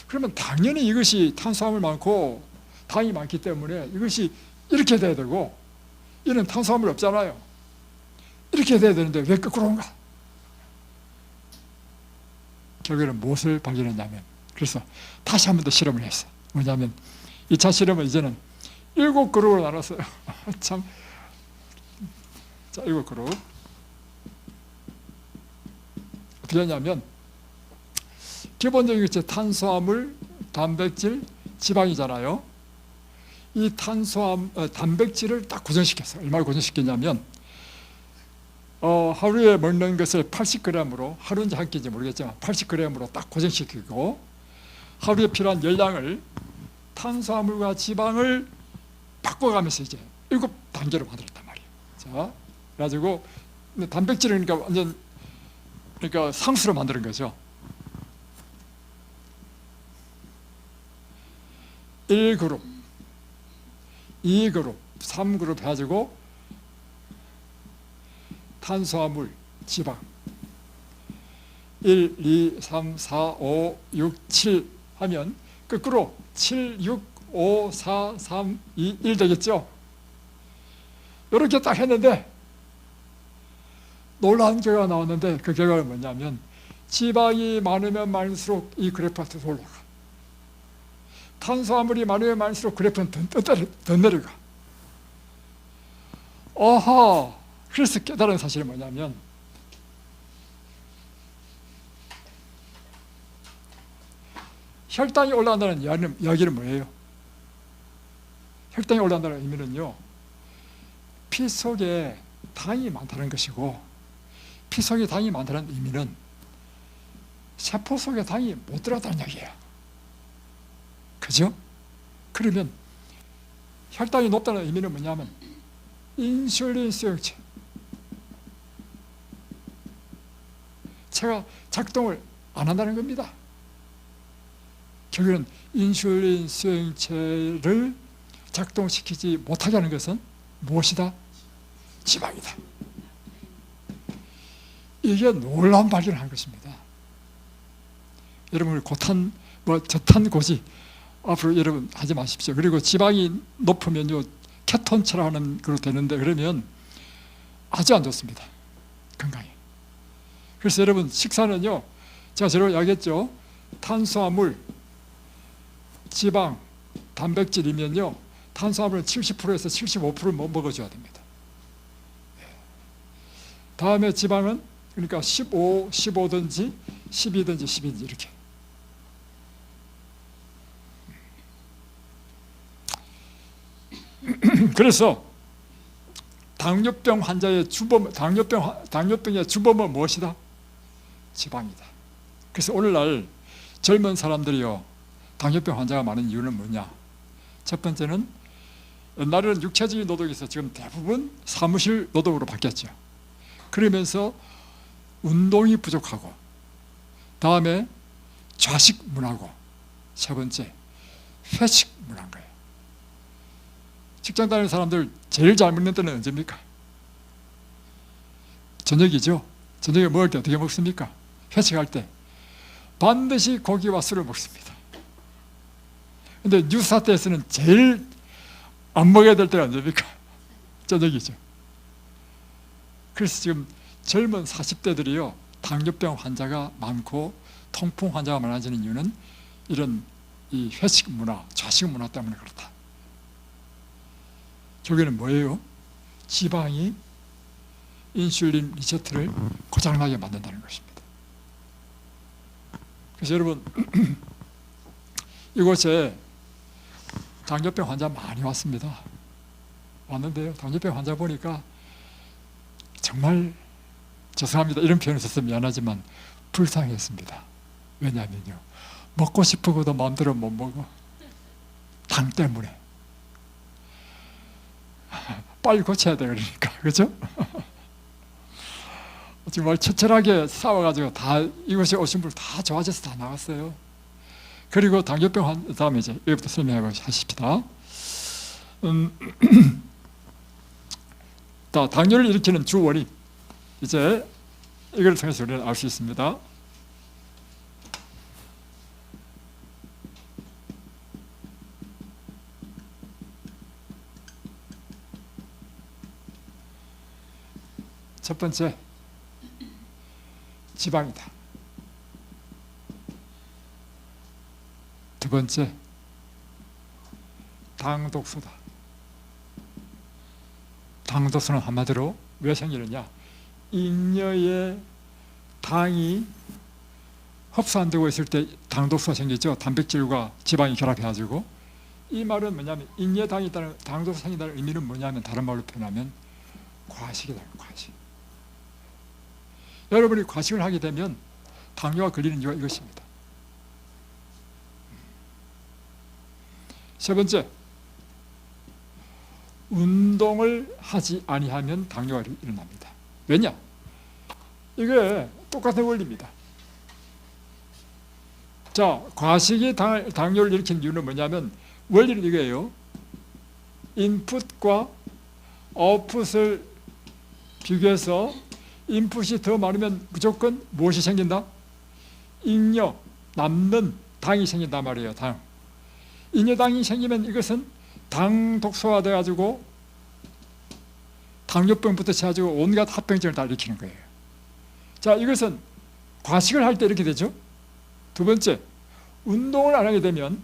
그러면 당연히 이것이 탄수화물 많고 당이 많기 때문에 이것이 이렇게 돼야 되고, 이는 탄수화물 없잖아요. 이렇게 돼야 되는데 왜 거꾸로인가? 결국에는 무엇을 발견했냐면, 그래서 다시 한 번 더 실험을 했어요. 뭐냐면 2차 실험은 이제는 7그룹으로 나눴어요. 참. 자, 7그룹. 어떻게 하냐면, 기본적인 탄수화물, 단백질, 지방이잖아요. 이 단백질을 딱 고정시켰어요. 얼마를 고정시켰냐면, 하루에 먹는 것을 80g으로, 하루인지 한 끼인지 모르겠지만 80g으로 딱 고정시키고, 하루에 필요한 열량을 탄수화물과 지방을 바꿔가면서 이제 7단계로 만들었단 말이에요. 자, 그래가지고 단백질은 그러니까 완전 상수로 만드는 거죠. 1그룹, 2그룹, 3그룹 해가지고 탄수화물, 지방 1, 2, 3, 4, 5, 6, 7 하면 거꾸로 7, 6, 5, 4, 3, 2, 1 되겠죠. 이렇게 딱 했는데 놀라운 결과가 나왔는데, 그 결과는 뭐냐면 지방이 많으면 많을수록 이 그래프가 더 올라가. 탄수화물이 많으면 많을수록 그래프는 더 내려가. 그래서 깨달은 사실이 뭐냐면, 혈당이 올라간다는 이야기는 뭐예요? 혈당이 올라간다는 의미는요, 피 속에 당이 많다는 것이고, 피 속에 당이 많다는 의미는 세포 속에 당이 못 들어갔다는 이야기예요. 그죠? 그러면 혈당이 높다는 의미는 뭐냐면 인슐린 수용체, 체가 작동을 안 한다는 겁니다. 결국은 인슐린 수용체를 작동시키지 못하게 하는 것은 무엇이다? 지방이다. 이게 놀라운 발견을 한 것입니다. 여러분, 저탄고지, 앞으로 여러분 하지 마십시오. 그리고 지방이 높으면요 케톤체라는 그로 되는데 그러면 아주 안 좋습니다. 건강에. 그래서 여러분 식사는요 제가 저로 이야기했죠. 탄수화물, 지방, 단백질이면요 탄수화물은 70%에서 75%를 먹어줘야 됩니다. 다음에 지방은 그러니까 15든지 12든지 10든지 이렇게. 그래서 당뇨병 환자의 주범, 당뇨병의 주범은 무엇이다? 지방이다. 그래서 오늘날 젊은 사람들이요 당뇨병 환자가 많은 이유는 뭐냐? 첫 번째는 옛날에는 육체적인 노동에서 지금 대부분 사무실 노동으로 바뀌었죠. 그러면서 운동이 부족하고, 다음에 좌식 문화고, 세 번째 회식 문화인 거예요. 직장 다니는 사람들 제일 잘 먹는 때는 언제입니까? 저녁이죠. 저녁에 먹을 때 어떻게 먹습니까? 회식할 때 반드시 고기와 술을 먹습니다. 근데 뉴스타트에서는 제일 안 먹어야 될 때가 언제입니까? 저녁이죠. 그래서 지금 젊은 40대들이요 당뇨병 환자가 많고 통풍 환자가 많아지는 이유는 이런 이 회식 문화, 좌식 문화 때문에 그렇다. 결국에는 뭐예요? 지방이 인슐린 리세터를 고장나게 만든다는 것입니다. 그래서 여러분 이곳에 당뇨병 환자 많이 왔습니다. 왔는데요 당뇨병 환자 보니까 정말 죄송합니다. 이런 표현을 써서 미안하지만 불쌍했습니다. 왜냐하면요 먹고 싶어도 마음대로 못 먹어. 당 때문에. 빨리 고쳐야 돼 그러니까. 그죠? 정말 처절하게 싸워가지고 다 이곳에 오신 분 다 좋아져서 다 나갔어요. 그리고 당뇨병 다음에 이제 여기부터 설명하고 하십시다. 당뇨를 일으키는 주 원인, 이제 이걸 통해서 우리는 알 수 있습니다. 첫 번째, 지방이다. 두 번째, 당독소다. 당독소는 한마디로 왜 생기느냐? 잉여의 당이 흡수 안 되고 있을 때 당독소가 생기죠. 단백질과 지방이 결합해가지고. 이 말은 뭐냐면 잉여당이 있다는, 당독소 생긴다는 의미는 뭐냐면 다른 말로 표현하면 과식이다. 과식. 여러분이 과식을 하게 되면 당뇨가 걸리는 이유가 이것입니다. 세 번째, 운동을 하지 아니하면 당뇨가 일어납니다. 왜냐? 이게 똑같은 원리입니다. 자, 과식이 당뇨를 일으키는 이유는 뭐냐면 원리는 이거예요. 인풋과 아웃풋을 비교해서 인풋이 더 많으면 무조건 무엇이 생긴다? 잉여, 남는 당이 생긴단 말이에요. 당. 잉여당이 생기면 이것은 당 독소화 돼가지고 당뇨병부터 해가지고 온갖 합병증을 다 일으키는 거예요. 자, 이것은 과식을 할 때 이렇게 되죠. 두 번째, 운동을 안 하게 되면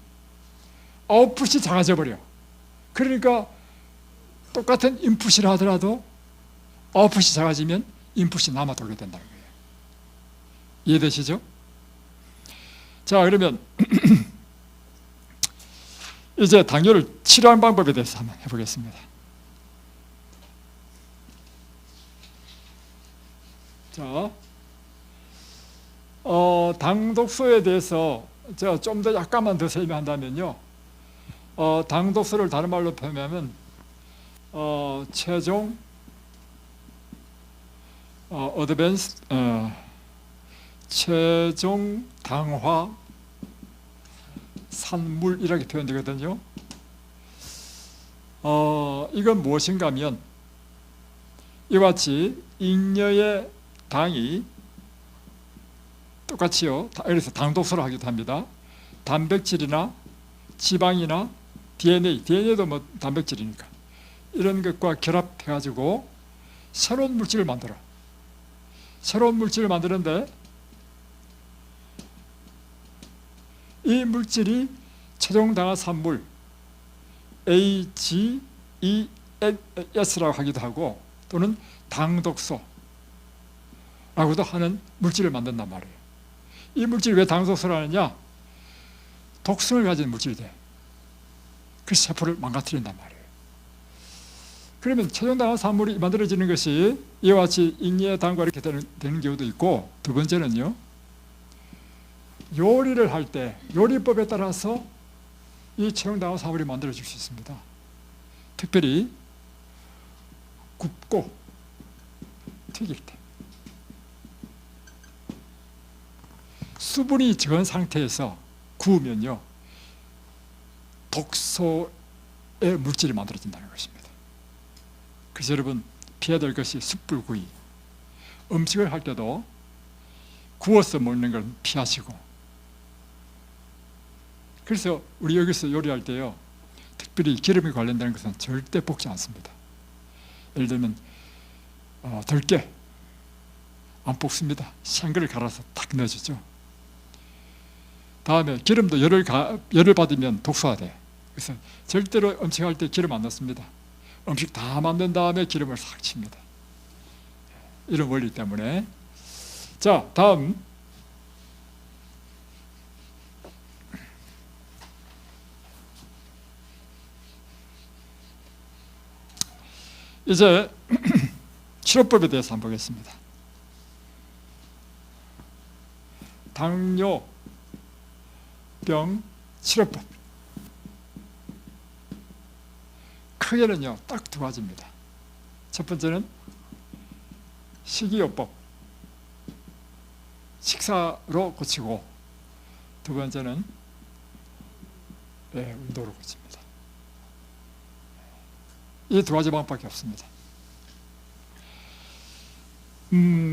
아웃풋이 작아져 버려. 그러니까 똑같은 인풋이라 하더라도 아웃풋이 작아지면 인풋이 남아 돌게 된다는 거예요. 이해되시죠? 자, 그러면 이제 당뇨를 치료하는 방법에 대해서 한번 해보겠습니다. 자, 당독소에 대해서 제가 좀 더 약간만 더 설명한다면요. 당독소를 다른 말로 표현하면 최종 최종 당화 산물 이렇게 표현되거든요. 이건 무엇인가 하면 이와 같이 잉여의 당이 똑같이요. 그래서 당독소를 하기도 합니다. 단백질이나 지방이나 DNA도 뭐 단백질이니까 이런 것과 결합해가지고 새로운 물질을 만들어. 새로운 물질을 만드는데 이 물질이 최종당화산물 AGES라고 하기도 하고 또는 당독소라고도 하는 물질을 만든단 말이에요. 이 물질이 왜 당독소를 하느냐? 독성을 가진 물질이 돼. 그래서 세포를 망가뜨린단 말이에요. 그러면 최종당화산물이 만들어지는 것이 이와 같이 익리에당과 이렇게 되는 경우도 있고, 두 번째는요, 요리를 할 때 요리법에 따라서 이 최종당화산물이 만들어질 수 있습니다. 특별히 굽고 튀길 때 수분이 적은 상태에서 구우면요 독소의 물질이 만들어진다는 것입니다. 그래서 여러분 피해야 될 것이 숯불구이, 음식을 할 때도 구워서 먹는 걸 피하시고, 그래서 우리 여기서 요리할 때요 특별히 기름이 관련되는 것은 절대 볶지 않습니다. 예를 들면 들깨 안 볶습니다. 생거를 갈아서 딱 넣어주죠. 다음에 기름도 열을 받으면 독소화돼. 그래서 절대로 음식할 때 기름 안 넣습니다. 음식 다 만든 다음에 기름을 싹 칩니다. 이런 원리 때문에. 자, 다음 이제 치료법에 대해서 한번 보겠습니다. 당뇨병 치료법 크게는요 딱 두 가지입니다. 첫 번째는 식이요법, 식사로 고치고, 두 번째는 운동으로 고칩니다. 이 두 가지 방법밖에 없습니다.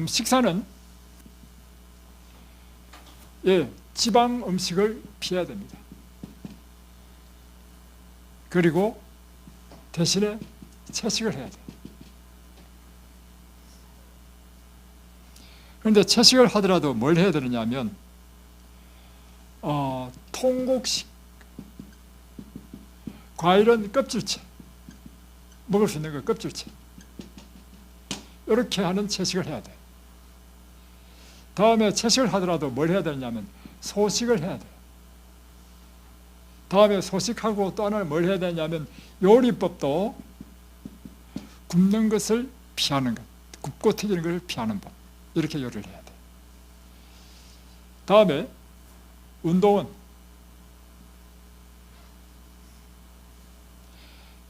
식사는 지방 음식을 피해야 됩니다. 그리고 대신에 채식을 해야 돼요. 그런데 채식을 하더라도 뭘 해야 되느냐 하면 통곡식, 과일은 껍질째, 먹을 수 있는 거 껍질째, 이렇게 하는 채식을 해야 돼요. 다음에 채식을 하더라도 뭘 해야 되냐면 소식을 해야 돼요. 다음에 소식하고 또 하나는 뭘 해야 되냐면 요리법도 굽는 것을 피하는 것, 굽고 튀기는 것을 피하는 법, 이렇게 요리를 해야 돼요. 다음에 운동은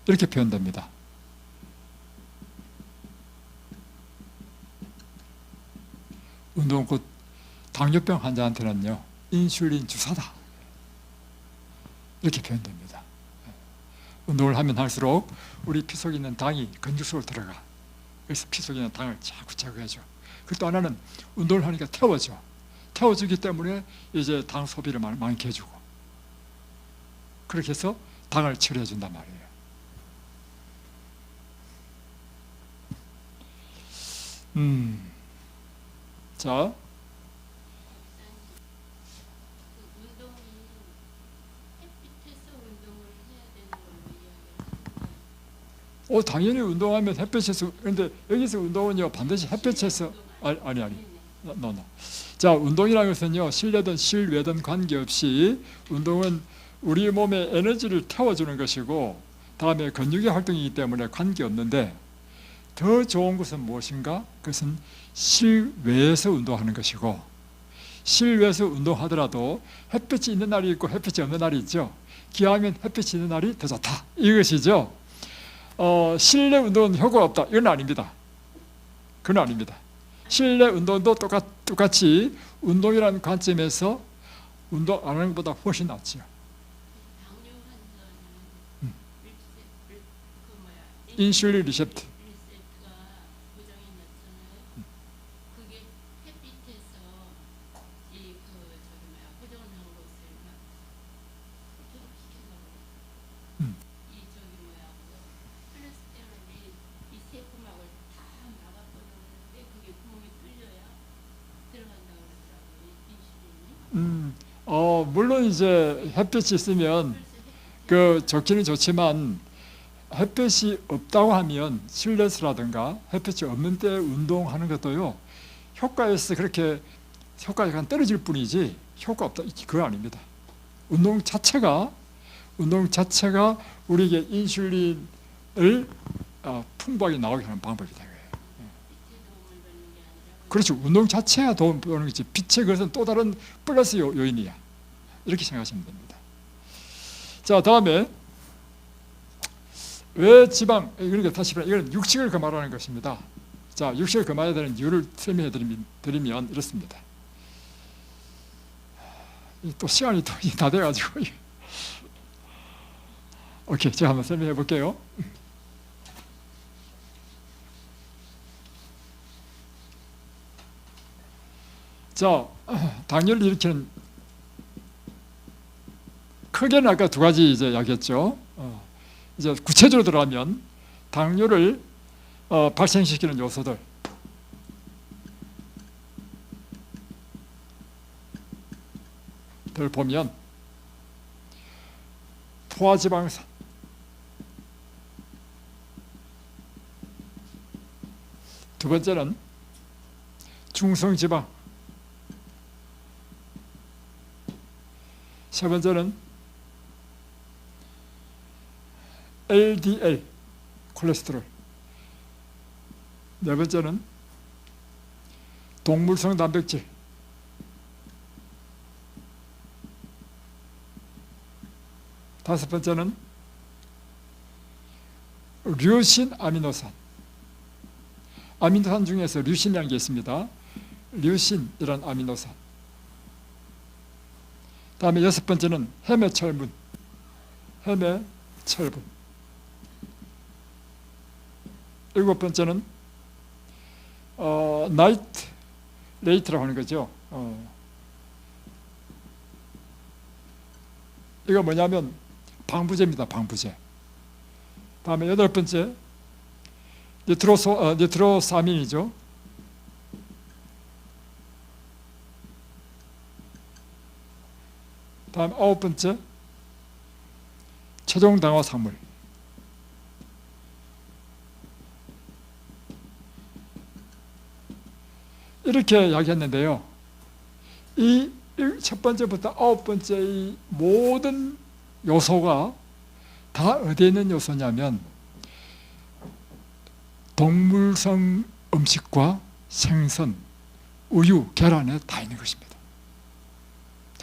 이렇게 표현됩니다. 운동은 곧 당뇨병 환자한테는요 인슐린 주사다, 이렇게 표현됩니다. 운동을 하면 할수록 우리 피 속에 있는 당이 건조속으로 들어가. 그래서 피 속에 있는 당을 자꾸 제거해줘. 그리고 또 하나는 운동을 하니까 태워줘. 태워주기 때문에 이제 당 소비를 많게 해주고, 그렇게 해서 당을 처리해 준단 말이에요. 자, 당연히 운동하면 햇볕에서. 그런데 여기서 운동은요 반드시 햇볕에서 아니 no. 자, 운동이라는 것은요 실내든 실외든 관계없이 운동은 우리 몸의 에너지를 태워주는 것이고, 다음에 근육의 활동이기 때문에 관계없는데, 더 좋은 것은 무엇인가? 그것은 실외에서 운동하는 것이고, 실외에서 운동하더라도 햇볕이 있는 날이 있고 햇볕이 없는 날이 있죠. 기왕이면 햇빛이 있는 날이 더 좋다, 이것이죠. 실내 운동은 효과가 없다, 이건 아닙니다. 그건 아닙니다. 실내 운동도 똑같이 운동이라는 관점에서 운동 안 하는 것보다 훨씬 낫죠. 인슐린 리셉터. 물론 이제 햇볕이 있으면 그 좋기는 좋지만 햇볕이 없다고 하면 실내에서라든가 햇볕이 없는 때 운동하는 것도요 효과에서 그렇게 효과가 약간 떨어질 뿐이지 효과 없다 그거 아닙니다. 운동 자체가 우리에게 인슐린을 풍부하게 나오게 하는 방법이다. 그렇죠. 운동 자체가 도움 되는 거지. 빛의 것은 또 다른 플러스 요인이야. 이렇게 생각하시면 됩니다. 자, 다음에 왜 지방, 그러니까 다시 이건 육식을 금하라는 것입니다. 자, 육식을 금해야 되는 이유를 설명해 드리면 이렇습니다. 또 시간이 다 돼가지고 오케이, 제가 한번 설명해 볼게요. 자, 당뇨를 일으키는 크게는 아까 두 가지 이제 이야기했죠. 이제 구체적으로 들어가면 당뇨를 발생시키는 요소들, 들 보면 포화지방산, 두 번째는 중성지방, 세 번째는 LDL 콜레스테롤, 네 번째는 동물성 단백질, 다섯 번째는 류신 아미노산. 아미노산 중에서 류신이라는 게 있습니다. 류신이란 아미노산. 다음에 여섯 번째는 헤메철분. 일곱 번째는 나이트레이트라고 하는 거죠. 이거 뭐냐면 방부제입니다. 방부제. 다음에 여덟 번째 니트로사민이죠. 다음 아홉 번째 최종당화산물. 이렇게 이야기했는데요. 이 첫 번째부터 아홉 번째 이 모든 요소가 다 어디에 있는 요소냐면 동물성 음식과 생선, 우유, 계란에 다 있는 것입니다.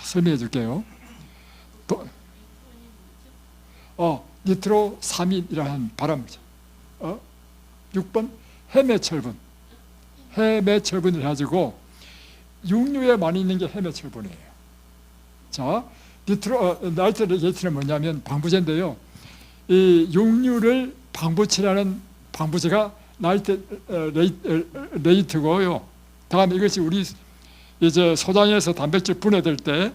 설명해 줄게요. 니트로사민이라는 발암물질. 6번 헤메철분. 헤메철분을 해가지고 육류에 많이 있는 게 헤메철분이에요. 자, 나이트레이트는 뭐냐면 방부제인데요. 이 육류를 방부치라는 방부제가 나이트레이트고요. 다음에 이것이 우리 이제 소장에서 단백질 분해될 때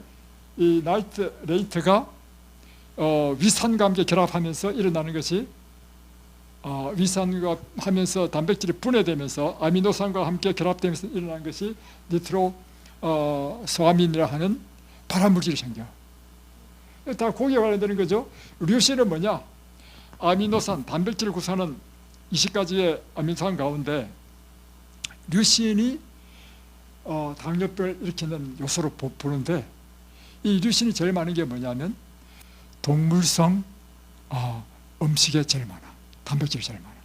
이 나이트레이트가 위산과 함께 결합하면서 일어나는 것이 위산과 하면서 단백질이 분해되면서 아미노산과 함께 결합되면서 일어나는 것이 니트로소아민이라 하는 발암물질이 생겨. 다 고기에 관련되는 거죠. 류신은 뭐냐? 아미노산, 단백질을 구성하는 20가지의 아미노산 가운데 류신이 당뇨병을 일으키는 요소로 보는데 이 류신이 제일 많은 게 뭐냐면 동물성 음식에 제일 많아. 단백질이 제일 많아.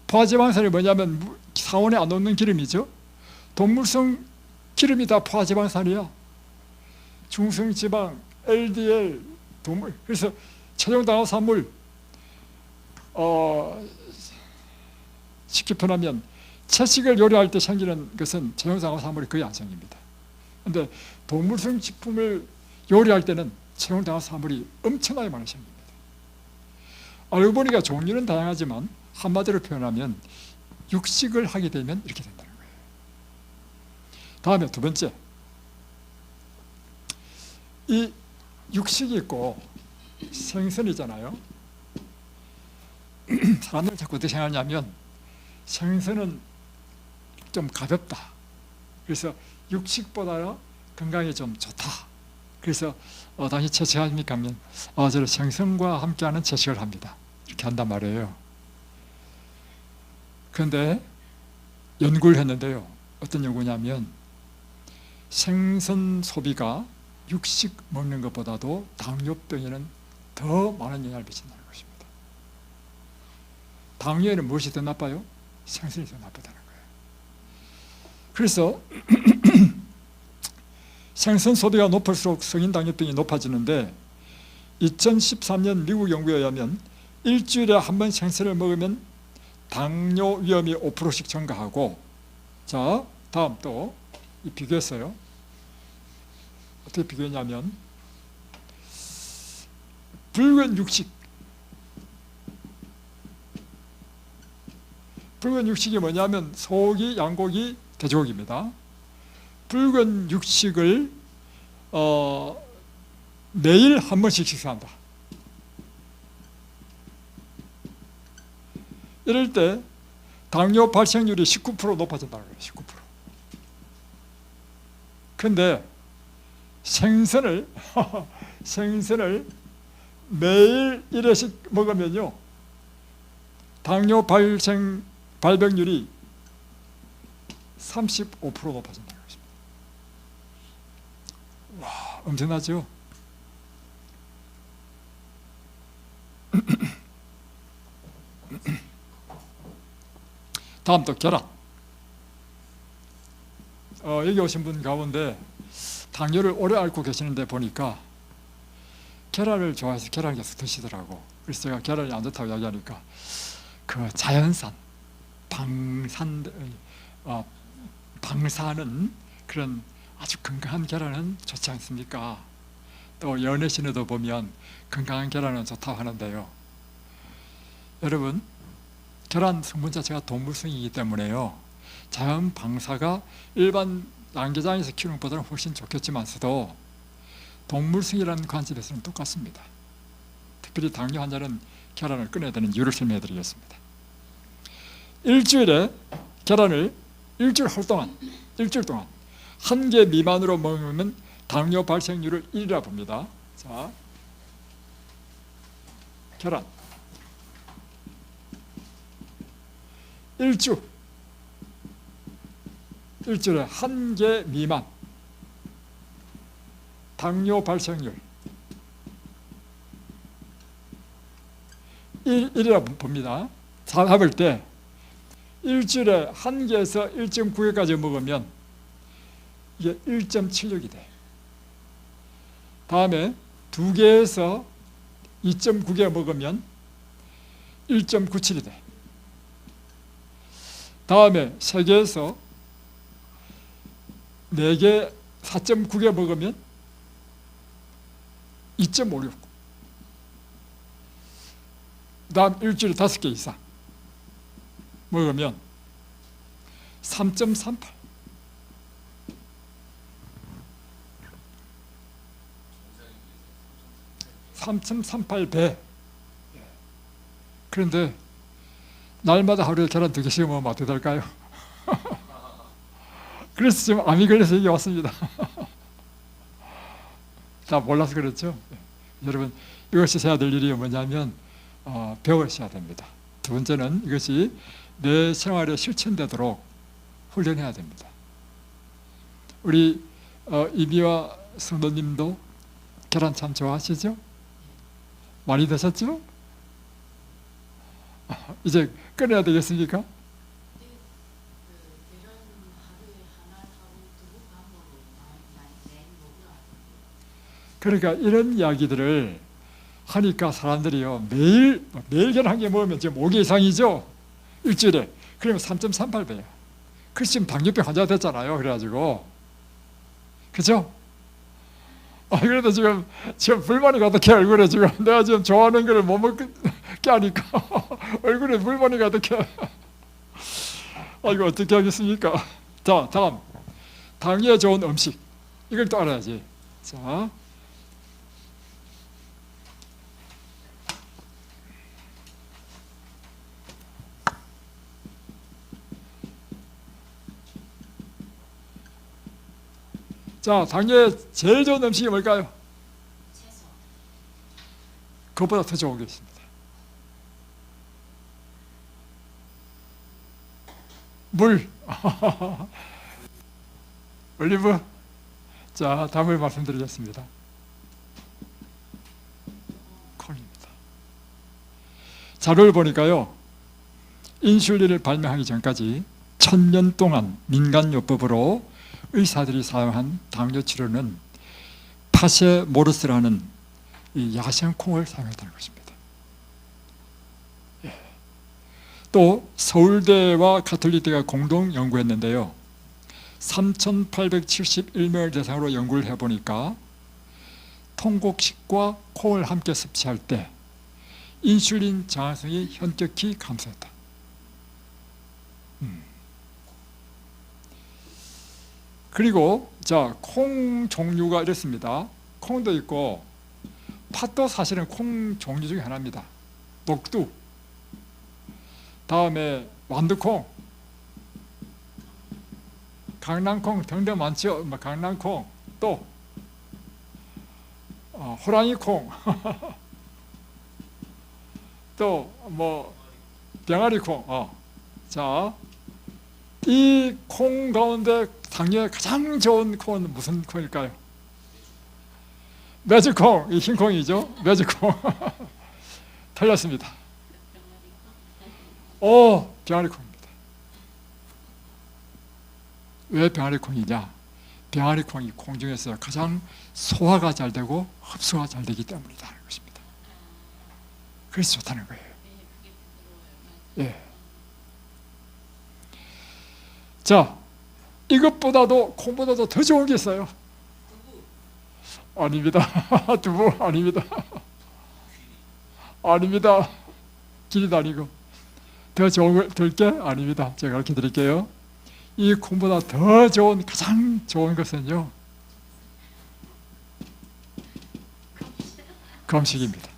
포화지방산이 뭐냐면 사원에 안 녹는 기름이죠. 동물성 기름이 다 포화지방산이야. 중성지방, LDL, 그래서 최종당화산물 쉽게 표현하면 채식을 요리할 때 생기는 것은 최종당화산물이 거의 안 생깁니다. 그런데 동물성 식품을 요리할 때는 최종당화산물이 엄청나게 많이 생깁니다. 알고 보니까 종류는 다양하지만 한마디로 표현하면 육식을 하게 되면 이렇게 된다는 거예요. 다음에 두 번째, 이 육식이 있고 생선이잖아요. 사람들은 자꾸 어떻게 생각하냐면 생선은 좀 가볍다, 그래서 육식보다 건강에 좀 좋다. 그래서 당시 채식합니까 하면 저는 생선과 함께하는 채식을 합니다. 이렇게 한단 말이에요. 그런데 연구를 했는데요. 어떤 연구냐면 생선 소비가 육식 먹는 것보다도 당뇨병에는 더 많은 영향을 미친다는 것입니다. 당뇨에는 무엇이 더 나빠요? 생선이 더 나쁘다는 거예요. 그래서 생선 소비가 높을수록 성인 당뇨병이 높아지는데 2013년 미국 연구에 의하면 일주일에 한 번 생선을 먹으면 당뇨 위험이 5%씩 증가하고, 자 다음 또 비교했어요. 어떻게 비교했냐면 붉은 육식, 붉은 육식이 뭐냐면 소고기, 양고기, 돼지고기입니다. 붉은 육식을 매일 한 번씩 식사한다. 이럴 때 당뇨 발생률이 19% 높아진다는 거예요. 19%. 그런데 생선을 매일 1회씩 먹으면요, 당뇨 발병률이 35% 높아진다는 것입니다. 와, 엄청나죠? 다음 또 계란. 여기 오신 분 가운데 당뇨를 오래 앓고 계시는데 보니까 계란을 좋아해서 계란을 계속 드시더라고. 그래서 제가 계란이 안 좋다고 이야기하니까 그 자연산, 방사는 그런 아주 건강한 계란은 좋지 않습니까? 또 연애신에도 보면 건강한 계란은 좋다고 하는데요. 여러분, 계란 성분 자체가 동물성이기 때문에요, 자연 방사가 일반 양계장에서 키우는 것보다는 훨씬 좋겠지만서도 동물성이라는 관점에서는 똑같습니다. 특별히 당뇨 환자는 계란을 끊어야 되는 이유를 설명해 드리겠습니다. 일주일에 계란을 일주일 동안 한 개 미만으로 먹으면 당뇨 발생률을 1이라 봅니다. 자, 계란 일주일에 한 개 미만 당뇨 발생률 1이라 봅니다. 해볼 때 일주일에 한 개에서 1.9개까지 먹으면 이게 1.76이 돼. 다음에 두 개에서 2.9개 먹으면 1.97이 돼. 다음에 세 개에서 4개 4.9개 먹으면 2.56. 다음 일주일에 5개 이상 먹으면 3.38. 3.38배. 그런데 날마다 하루에 계란 2개씩 먹으면 어떻게 될까요? 그래서 지금 암이 걸려서 여기 왔습니다. 다 몰라서 그렇죠? 여러분, 이것이 해야 될 일이 뭐냐면 배우셔야 됩니다. 두 번째는 이것이 내 생활에 실천되도록 훈련해야 됩니다. 우리 이미화 성도님도 계란 참 좋아하시죠? 많이 드셨죠? 이제 끊어야 되겠습니까? 그러니까 이런 이야기들을 하니까 사람들이요, 매일 계란 한 개 먹으면 지금 5개 이상이죠? 일주일에. 그러면 3.38배야. 그래서 지금 당뇨병 환자가 됐잖아요. 그래가지고. 그죠? 그래도 지금 불만이 가득해, 얼굴에 지금. 내가 지금 좋아하는 거를 못 먹게 하니까 얼굴에 불만이 가득해. 이거 어떻게 하겠습니까? 자, 다음. 당뇨에 좋은 음식. 이걸 또 알아야지. 자. 자, 당뇨에 제일 좋은 음식이 뭘까요? 그것보다 더 좋은 게 있습니다. 물. 올리브. 자, 답을 말씀드리겠습니다. 콩입니다. 자료를 보니까요, 인슐린을 발명하기 전까지 1000년 동안 민간요법으로 의사들이 사용한 당뇨 치료는 파세모르스라는 이 야생 콩을 사용했다는 것입니다. 예. 또 서울대와 가톨릭대가 공동 연구했는데요, 3871명을 대상으로 연구를 해보니까 통곡식과 콩을 함께 섭취할 때 인슐린 저항성이 현격히 감소했다. 그리고 자, 콩 종류가 이렇습니다. 콩도 있고 팥도 사실은 콩 종류 중에 하나입니다. 녹두, 다음에 완두콩, 강낭콩 등등 많죠. 강낭콩, 또 호랑이콩, 또 뭐 병아리콩. 자, 이 콩 가운데 당뇨에 가장 좋은 콩은 무슨 콩일까요? 매주콩, 이 흰 콩이죠. 매주콩. 틀렸습니다. 병아리콩입니다. 왜 병아리콩이냐? 병아리콩이 콩 중에서 가장 소화가 잘 되고 흡수가 잘 되기 때문이라는 것입니다. 그래서 좋다는 거예요. 예. 자, 이것보다도 콩보다도 더 좋은 게 있어요. 아닙니다. 두부 아닙니다. 아닙니다. 길이도 아니고 더 좋은 게 아닙니다. 제가 가르쳐 드릴게요. 이 콩보다 더 좋은, 가장 좋은 것은요, 금식입니다.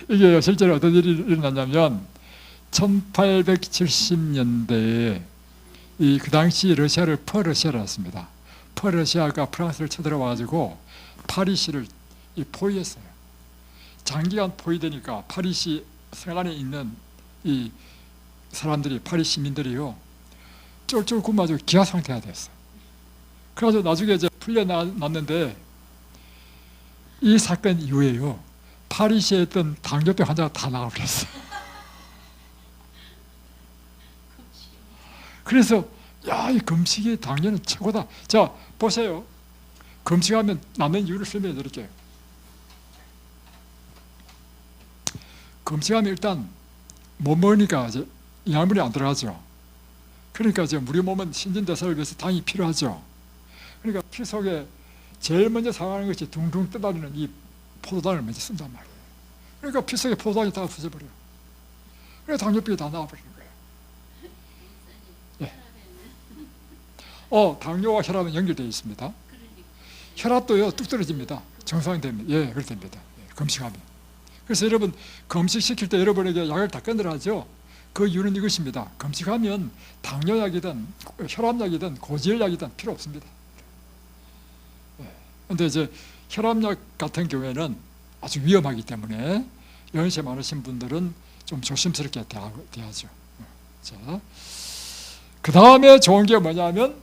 이게 실제로 어떤 일이 일어났냐면 1870년대에 그 당시 러시아를 퍼러시아라 했습니다. 퍼러시아가 프랑스를 쳐들어와가지고 파리시를 포위했어요. 장기간 포위되니까 파리시 생안에 있는 이 사람들이, 파리 시민들이요, 쫄쫄 굶어가지고 기아 상태가 됐어요. 그래서 나중에 이제 풀려났는데 이 사건 이후에요, 파리시에 있던 당뇨병 환자가 다 나가버렸어요. 그래서 야, 이 금식이 당뇨는 최고다. 자, 보세요. 금식하면 남는 이유를 설명해 드릴게요. 금식하면 일단 못 먹으니까 이제 영양분이 안 들어가죠. 그러니까 이제 우리 몸은 신진대사를 위해서 당이 필요하죠. 그러니까 피 속에 제일 먼저 상하는 것이 둥둥 떠다니는 이 포도당을 먼저 쓴단 말이에요. 그러니까 피 속에 포도당이 다 없어져버려요. 그래서 당뇨병이 다 나와버리는 거예요. 예. 당뇨와 혈압은 연결되어 있습니다. 혈압도요, 뚝 떨어집니다. 정상이 됩니다. 예, 그렇게 됩니다. 예, 금식하면. 그래서 여러분, 금식시킬 때 여러분에게 약을 다 끊으라죠. 그 이유는 이것입니다. 금식하면 당뇨약이든 혈압약이든 고지혈약이든 필요 없습니다. 그런데 이제 혈압약 같은 경우에는 아주 위험하기 때문에 연세 많으신 분들은 좀 조심스럽게 대하죠. 자, 그 다음에 좋은 게 뭐냐면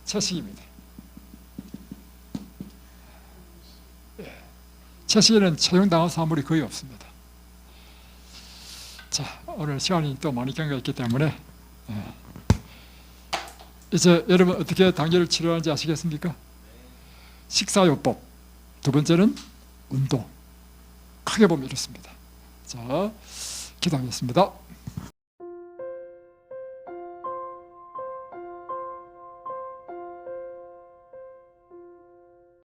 채식입니다. 채식에는 채용당한 사물이 거의 없습니다. 자, 오늘 시간이 또 많이 경과했기 때문에 이제 여러분 어떻게 당뇨를 치료하는지 아시겠습니까? 식사요법, 두 번째는 운동. 크게 보면 이렇습니다. 자, 기도하겠습니다.